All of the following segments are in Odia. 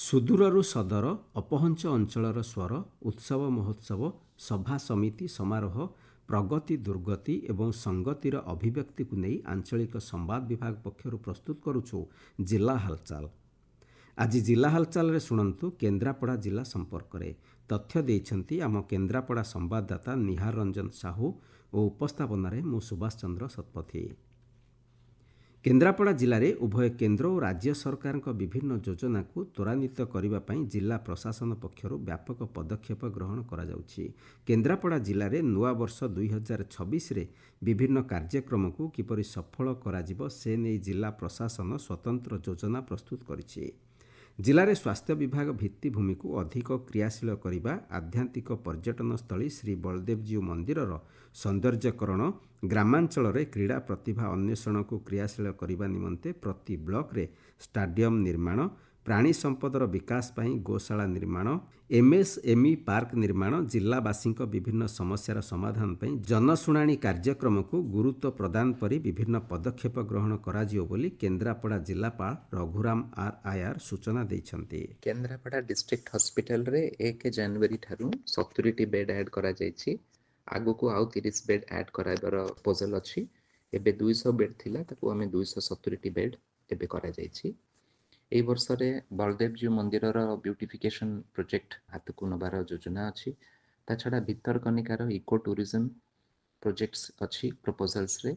ସୁଦୂରରୁ ସଦର ଅପହଞ୍ଚ ଅଞ୍ଚଳର ସ୍ୱର ଉତ୍ସବ ମହୋତ୍ସବ ସଭା ସମିତି ସମାରୋହ ପ୍ରଗତି ଦୁର୍ଗତି ଏବଂ ସଂଗତିର ଅଭିବ୍ୟକ୍ତିକୁ ନେଇ ଆଞ୍ଚଳିକ ସମ୍ବାଦ ବିଭାଗ ପକ୍ଷରୁ ପ୍ରସ୍ତୁତ କରୁଛୁ ଜିଲ୍ଲା ହାଲଚାଲ। ଆଜି ଜିଲ୍ଲା ହାଲଚାଲରେ ଶୁଣନ୍ତୁ କେନ୍ଦ୍ରାପଡ଼ା ଜିଲ୍ଲା ସମ୍ପର୍କରେ। ତଥ୍ୟ ଦେଇଛନ୍ତି ଆମ କେନ୍ଦ୍ରାପଡ଼ା ସମ୍ବାଦଦାତା ନିହାର ରଞ୍ଜନ ସାହୁ ଓ ଉପସ୍ଥାପନାରେ ମୁଁ ସୁଭାଷ ଚନ୍ଦ୍ର ଶତପଥୀ। କେନ୍ଦ୍ରାପଡ଼ା ଜିଲ୍ଲାରେ ଉଭୟ କେନ୍ଦ୍ର ଓ ରାଜ୍ୟ ସରକାରଙ୍କ ବିଭିନ୍ନ ଯୋଜନାକୁ ତ୍ୱରାନ୍ୱିତ କରିବା ପାଇଁ ଜିଲ୍ଲା ପ୍ରଶାସନ ପକ୍ଷରୁ ବ୍ୟାପକ ପଦକ୍ଷେପ ଗ୍ରହଣ କରାଯାଉଛି। କେନ୍ଦ୍ରାପଡ଼ା ଜିଲ୍ଲାରେ ନୂଆବର୍ଷ 2026ରେ ବିଭିନ୍ନ କାର୍ଯ୍ୟକ୍ରମକୁ କିପରି ସଫଳ କରାଯିବ ସେ ନେଇ ଜିଲ୍ଲା ପ୍ରଶାସନ ସ୍ୱତନ୍ତ୍ର ଯୋଜନା ପ୍ରସ୍ତୁତ କରିଛି। ଜିଲ୍ଲାରେ ସ୍ୱାସ୍ଥ୍ୟ ବିଭାଗ ଭିତ୍ତିଭୂମିକୁ ଅଧିକ କ୍ରିୟାଶୀଳ କରିବା, ଆଧ୍ୟାତ୍ମିକ ପର୍ଯ୍ୟଟନସ୍ଥଳୀ ଶ୍ରୀ ବଳଦେବଜୀଉ ମନ୍ଦିରର ସୌନ୍ଦର୍ଯ୍ୟକରଣ, ଗ୍ରାମାଞ୍ଚଳରେ କ୍ରୀଡ଼ା ପ୍ରତିଭା ଅନ୍ୱେଷଣକୁ କ୍ରିୟାଶୀଳ କରିବା ନିମନ୍ତେ ପ୍ରତି ବ୍ଲକରେ ଷ୍ଟାଡିୟମ ନିର୍ମାଣ, ପ୍ରାଣୀ ସମ୍ପଦର ବିକାଶ ପାଇଁ ଗୋଶାଳା ନିର୍ମାଣ, ଏମ୍ଏସ୍ଏମ୍ଇ ପାର୍କ ନିର୍ମାଣ, ଜିଲ୍ଲାବାସୀଙ୍କ ବିଭିନ୍ନ ସମସ୍ୟାର ସମାଧାନ ପାଇଁ ଜନଶୁଣାଣି କାର୍ଯ୍ୟକ୍ରମକୁ ଗୁରୁତ୍ୱ ପ୍ରଦାନ ପରି ବିଭିନ୍ନ ପଦକ୍ଷେପ ଗ୍ରହଣ କରାଯିବ ବୋଲି କେନ୍ଦ୍ରାପଡ଼ା ଜିଲ୍ଲାପାଳ ରଘୁରାମ ଆର୍ ଆୟାର ସୂଚନା ଦେଇଛନ୍ତି। କେନ୍ଦ୍ରାପଡ଼ା ଡିଷ୍ଟ୍ରିକ୍ଟ ହସ୍ପିଟାଲରେ 1 ଜାନୁଆରୀ ଠାରୁ 70ଟି ବେଡ୍ ଆଡ୍ କରାଯାଇଛି। ଆଗକୁ ଆଉ 30 ବେଡ୍ ଆଡ୍ କରାଇବାର ପ୍ରପୋଜାଲ ଅଛି। ଏବେ 200 ବେଡ୍ ଥିଲା, ତାକୁ ଆମେ 270ଟି ବେଡ୍ ଏବେ କରାଯାଇଛି। ଏହି ବର୍ଷରେ ବଳଦେବଜୀଉ ମନ୍ଦିରର ବ୍ୟୁଟିଫିକେସନ ପ୍ରୋଜେକ୍ଟ ହାତକୁ ନେବାର ଯୋଜନା ଅଛି। ତା ଛଡ଼ା ଭିତରକନିକାର ଇକୋ ଟୁରିଜମ ପ୍ରୋଜେକ୍ଟସ୍ ଅଛି। ପ୍ରପୋଜାଲ୍ସରେ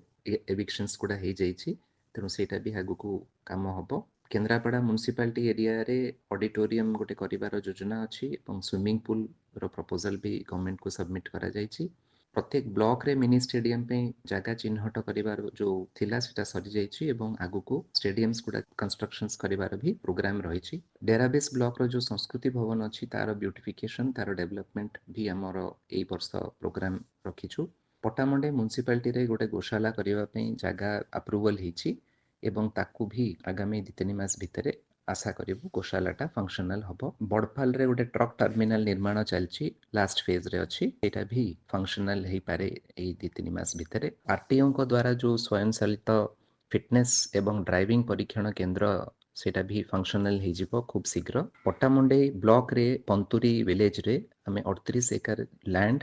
ଏଭିକ୍ସନ୍ସ ଗୁଡ଼ା ହେଇଯାଇଛି, ତେଣୁ ସେଇଟା ବି ଆଗକୁ କାମ ହେବ। କେନ୍ଦ୍ରାପଡ଼ା ମ୍ୟୁନିସିପାଲିଟି ଏରିଆରେ ଅଡିଟୋରିୟମ୍ ଗୋଟେ କରିବାର ଯୋଜନା ଅଛି ଏବଂ ସୁଇମିଂ ପୁଲ୍ର ପ୍ରପୋଜାଲ ବି ଗଭର୍ଣ୍ଣମେଣ୍ଟକୁ ସବମିଟ୍ କରାଯାଇଛି। ପ୍ରତ୍ୟେକ ବ୍ଲକରେ ମିନି ଷ୍ଟାଡିୟମ୍ ପାଇଁ ଜାଗା ଚିହ୍ନଟ କରିବାର ଯେଉଁ ଥିଲା ସେଟା ସରିଯାଇଛି ଏବଂ ଆଗକୁ ଷ୍ଟାଡିୟମ୍ସ ଗୁଡ଼ା କନଷ୍ଟ୍ରକ୍ସନ୍ସ କରିବାର ବି ପ୍ରୋଗ୍ରାମ ରହିଛି। ଡେରାବେସ୍ ବ୍ଲକର ଯେଉଁ ସଂସ୍କୃତି ଭବନ ଅଛି ତାର ବ୍ୟୁଟିଫିକେସନ୍, ତାର ଡେଭଲପମେଣ୍ଟ ବି ଆମର ଏଇ ବର୍ଷ ପ୍ରୋଗ୍ରାମ ରଖିଛୁ। ପଟ୍ଟାମୁଣ୍ଡାଇ ମ୍ୟୁନିସିପାଲିଟିରେ ଗୋଟେ ଗୋଶାଳା କରିବା ପାଇଁ ଜାଗା ଆପ୍ରୁଭାଲ ହେଇଛି ଏବଂ ତାକୁ ବି ଆଗାମୀ 2-3 ମାସ ଭିତରେ ଆଶା କରିବୁ ଗୋଶାଳାଟା ଫଙ୍କସନାଲ ହେବ। ବଡ଼ପାଲରେ ଗୋଟେ ଟ୍ରକ୍ ଟର୍ମିନାଲ ନିର୍ମାଣ ଚାଲିଛି, ଲାଷ୍ଟ ଫେଜ୍ରେ ଅଛି। ଏଇଟା ବି ଫଙ୍କସନାଲ ହେଇପାରେ ଏଇ 2-3 ମାସ ଭିତରେ। ଆରଟିଓଙ୍କ ଦ୍ୱାରା ଯେଉଁ ସ୍ୱୟଂଚାଳିତ ଫିଟନେସ୍ ଏବଂ ଡ୍ରାଇଭିଂ ପରୀକ୍ଷଣ କେନ୍ଦ୍ର ସେଇଟା ବି ଫଙ୍କସନାଲ ହେଇଯିବ ଖୁବ୍ ଶୀଘ୍ର। ପଟ୍ଟାମୁଣ୍ଡାଇ ବ୍ଲକରେ ପନ୍ତୁରୀ ଭିଲେଜରେ ଆମେ 38 ଏକର ଲ୍ୟାଣ୍ଡ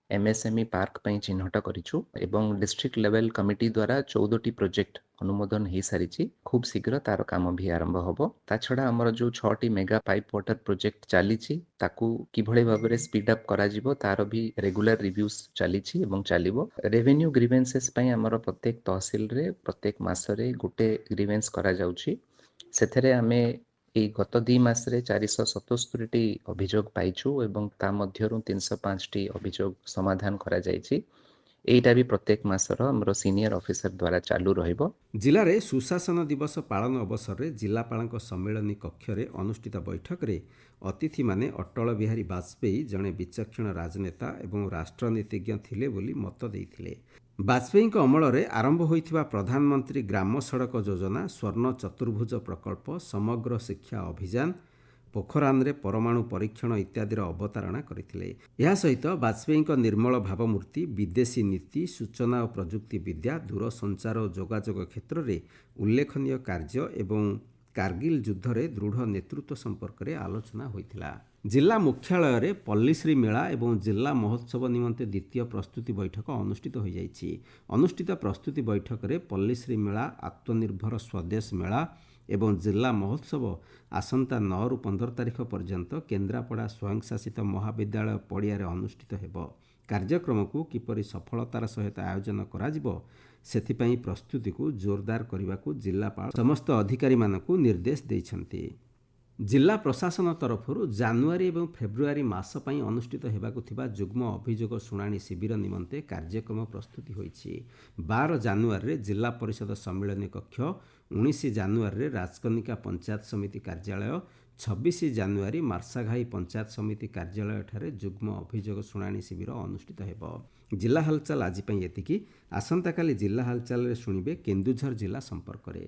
ଏମ୍ଏସ୍ଏମ୍ଇ ପାର୍କ ପାଇଁ ଚିହ୍ନଟ କରିଛୁ ଏବଂ ଡିଷ୍ଟ୍ରିକ୍ଟ ଲେଭେଲ କମିଟି ଦ୍ୱାରା 14ଟି ପ୍ରୋଜେକ୍ଟ ଅନୁମୋଦନ ହେଇସାରିଛି। ଖୁବ୍ ଶୀଘ୍ର ତାର କାମ ବି ଆରମ୍ଭ ହେବ। ତା ଛଡ଼ା ଆମର ଯେଉଁ 6ଟି ମେଗା ପାଇପ୍ ୱାଟର ପ୍ରୋଜେକ୍ଟ ଚାଲିଛି ତାକୁ କିଭଳି ଭାବରେ ସ୍ପିଡ୍ ଅପ୍ କରାଯିବ ତାର ବି ରେଗୁଲାର ରିଭ୍ୟୁଜ୍ ଚାଲିଛି ଏବଂ ଚାଲିବ। ରେଭିନ୍ୟୁ ଗ୍ରିଭେନ୍ସେସ୍ ପାଇଁ ଆମର ପ୍ରତ୍ୟେକ ତହସିଲରେ ପ୍ରତ୍ୟେକ ମାସରେ ଗୋଟେ ଗ୍ରିଭେନ୍ସ କରାଯାଉଛି। ସେଥିରେ ଆମେ ଏଇ ଗତ 2 ମାସରେ 477ଟି ଅଭିଯୋଗ ପାଇଛୁ ଏବଂ ତା ମଧ୍ୟରୁ 305ଟି ଅଭିଯୋଗ ସମାଧାନ କରାଯାଇଛି। ଏଇଟା ବି ପ୍ରତ୍ୟେକ ମାସର ଆମର ସିନିୟର ଅଫିସର ଦ୍ୱାରା ଚାଲୁ ରହିବ। ଜିଲ୍ଲାରେ ସୁଶାସନ ଦିବସ ପାଳନ ଅବସରରେ ଜିଲ୍ଲାପାଳଙ୍କ ସମ୍ମିଳନୀ କକ୍ଷରେ ଅନୁଷ୍ଠିତ ବୈଠକରେ ଅତିଥିମାନେ ଅଟଳ ବିହାରୀ ବାଜପେୟୀ ଜଣେ ବିଚକ୍ଷଣ ରାଜନେତା ଏବଂ ରାଷ୍ଟ୍ରନୀତିଜ୍ଞ ଥିଲେ ବୋଲି ମତ ଦେଇଥିଲେ। ବାଜପେୟୀଙ୍କ ଅମଳରେ ଆରମ୍ଭ ହୋଇଥିବା ପ୍ରଧାନମନ୍ତ୍ରୀ ଗ୍ରାମ ସଡ଼କ ଯୋଜନା, ସ୍ୱର୍ଣ୍ଣ ଚତୁର୍ଭୁଜ ପ୍ରକଳ୍ପ, ସମଗ୍ର ଶିକ୍ଷା ଅଭିଯାନ, ପୋଖରାନରେ ପରମାଣୁ ପରୀକ୍ଷଣ ଇତ୍ୟାଦିର ଅବତାରଣା କରିଥିଲେ। ଏହା ସହିତ ବାଜପେୟୀଙ୍କ ନିର୍ମଳ ଭାବମୂର୍ତ୍ତି, ବିଦେଶୀ ନୀତି, ସୂଚନା ଓ ପ୍ରଯୁକ୍ତି ବିଦ୍ୟା, ଦୂରସଞ୍ଚାର ଓ ଯୋଗାଯୋଗ କ୍ଷେତ୍ରରେ ଉଲ୍ଲେଖନୀୟ କାର୍ଯ୍ୟ ଏବଂ କାର୍ଗିଲ ଯୁଦ୍ଧରେ ଦୃଢ଼ ନେତୃତ୍ୱ ସମ୍ପର୍କରେ ଆଲୋଚନା ହୋଇଥିଲା। ଜିଲ୍ଲା ମୁଖ୍ୟାଳୟରେ ପଲ୍ଲୀଶ୍ରୀ ମେଳା ଏବଂ ଜିଲ୍ଲା ମହୋତ୍ସବ ନିମନ୍ତେ ଦ୍ୱିତୀୟ ପ୍ରସ୍ତୁତି ବୈଠକ ଅନୁଷ୍ଠିତ ହୋଇଯାଇଛି। ଅନୁଷ୍ଠିତ ପ୍ରସ୍ତୁତି ବୈଠକରେ ପଲ୍ଲୀଶ୍ରୀ ମେଳା, ଆତ୍ମନିର୍ଭର ସ୍ୱଦେଶ ମେଳା ଏବଂ ଜିଲ୍ଲା ମହୋତ୍ସବ ଆସନ୍ତା 9ରୁ 15 ତାରିଖ ପର୍ଯ୍ୟନ୍ତ କେନ୍ଦ୍ରାପଡ଼ା ସ୍ୱୟଂଶାସିତ ମହାବିଦ୍ୟାଳୟ ପଡ଼ିଆରେ ଅନୁଷ୍ଠିତ ହେବ। କାର୍ଯ୍ୟକ୍ରମକୁ କିପରି ସଫଳତାର ସହିତ ଆୟୋଜନ କରାଯିବ ସେଥିପାଇଁ ପ୍ରସ୍ତୁତିକୁ ଜୋରଦାର କରିବାକୁ ଜିଲ୍ଲାପାଳ ସମସ୍ତ ଅଧିକାରୀମାନଙ୍କୁ ନିର୍ଦ୍ଦେଶ ଦେଇଛନ୍ତି। ଜିଲ୍ଲା ପ୍ରଶାସନ ତରଫରୁ ଜାନୁଆରୀ ଏବଂ ଫେବୃଆରୀ ମାସ ପାଇଁ ଅନୁଷ୍ଠିତ ହେବାକୁ ଥିବା ଯୁଗ୍ମ ଅଭିଯୋଗ ଶୁଣାଣି ଶିବିର ନିମନ୍ତେ କାର୍ଯ୍ୟକ୍ରମ ପ୍ରସ୍ତୁତି ହୋଇଛି। 12 ଜାନୁଆରୀରେ ଜିଲ୍ଲା ପରିଷଦ ସମ୍ମିଳନୀ କକ୍ଷ, 19 ଜାନୁଆରୀରେ ରାଜକନିକା ପଞ୍ଚାୟତ ସମିତି କାର୍ଯ୍ୟାଳୟ, 26 ଜାନୁଆରୀ ମାର୍ଶାଘାଇ ପଞ୍ଚାୟତ ସମିତି କାର୍ଯ୍ୟାଳୟଠାରେ ଯୁଗ୍ମ ଅଭିଯୋଗ ଶୁଣାଣି ଶିବିର ଅନୁଷ୍ଠିତ ହେବ। ଜିଲ୍ଲା ହାଲଚାଲ ଆଜି ପାଇଁ ଏତିକି। ଆସନ୍ତାକାଲି ଜିଲ୍ଲା ହାଲଚାଲରେ ଶୁଣିବେ କେନ୍ଦୁଝର ଜିଲ୍ଲା ସମ୍ପର୍କରେ।